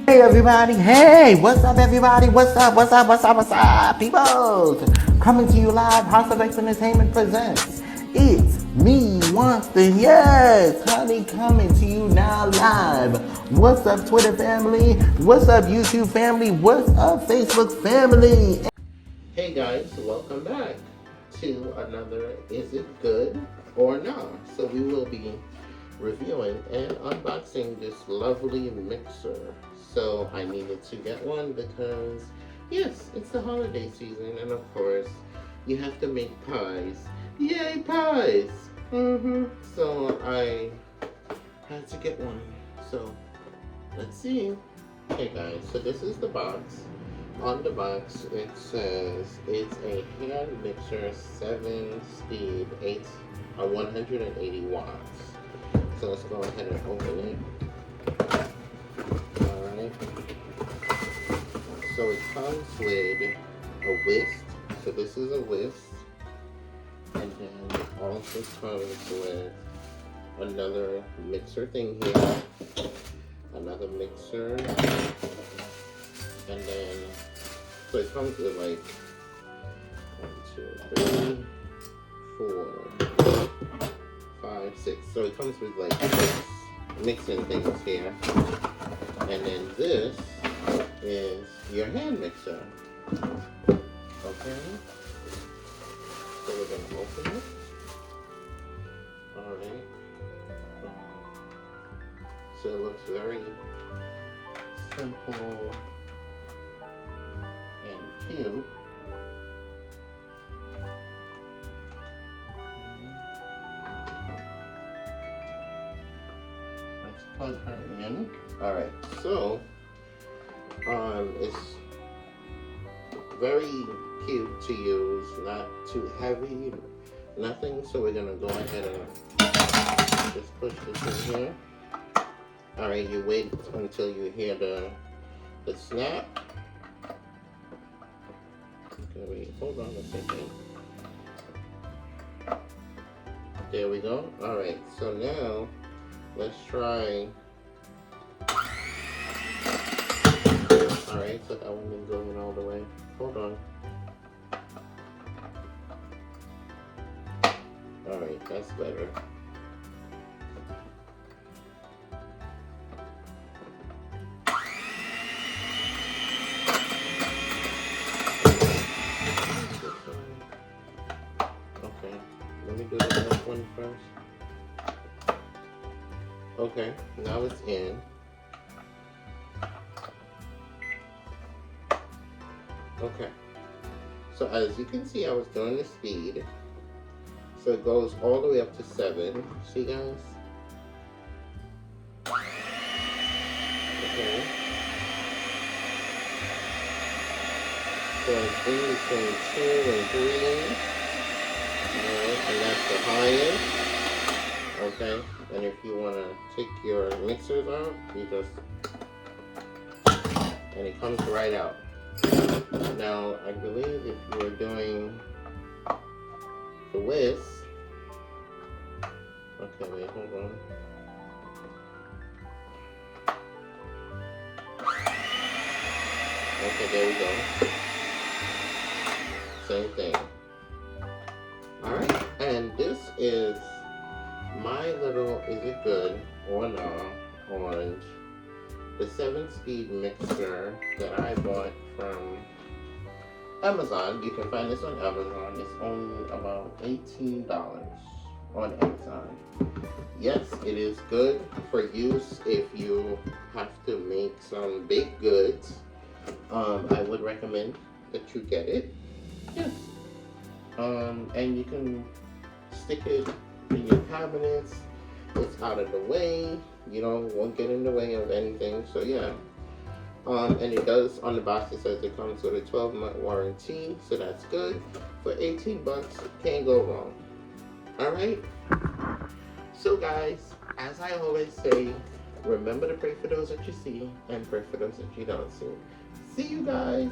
Hey everybody, hey, what's up everybody, what's up, people? Coming to you live, House of X Entertainment presents, it's me, Winston, yes, honey, coming to you now live. What's up Twitter family, what's up YouTube family, what's up Facebook family? Hey guys, welcome back to another Is It Good or Not? So we will be reviewing and unboxing this lovely mixer. So I needed to get one because yes, it's the holiday season and of course you have to make pies. Yay, pies! So I had to get one. So let's see. Okay guys, so this is the box. On the box it says it's a hand mixer 7-speed 180 watts. So let's go ahead and open it. Alright. So it comes with a whisk. So this is a whisk. And then it also comes with another mixer thing here. Another mixer. And then, so it comes with like 1, 2, 3, 4, 5, 6. So it comes with like 6 mixing things here. And then this is your hand mixer. Okay. So we're gonna open it. Alright. So it looks very simple and cute. Plug her in. Alright, so it's very cute to use, not too heavy, nothing. So we're gonna go ahead and just push this in here. Alright, you wait until you hear the snap. Okay, wait, hold on a second. There we go. Alright, so now let's try. Alright, so that one isn't going all the way. Hold on. Alright, that's better. Okay, let me do the next one first. Okay, now it's in. Okay, so as you can see, I was doing the speed. So it goes all the way up to 7. See guys? Okay. So it's in between 2 and 3. Alright, and that's the highest. Okay, and if you want to take your mixers out, you just, and it comes right out. Now, I believe if you're doing the whisk, okay, wait, hold on. Okay, there we go. Same thing. Alright, and this is my little Is It Good or Not on the 7-speed mixer that I bought from Amazon. You can find this on Amazon. It's only about $18 on Amazon. Yes, it is good for use if you have to make some baked goods. I would recommend that you get it. Yes. And you can stick it in your cabinets. It's out of the way, you know, won't get in the way of anything. So yeah, and it does, on the box it says it comes with a 12-month warranty, so that's good. For 18 bucks, can't go wrong. Alright, so guys, as I always say, remember to pray for those that you see and pray for those that you don't see. See you guys.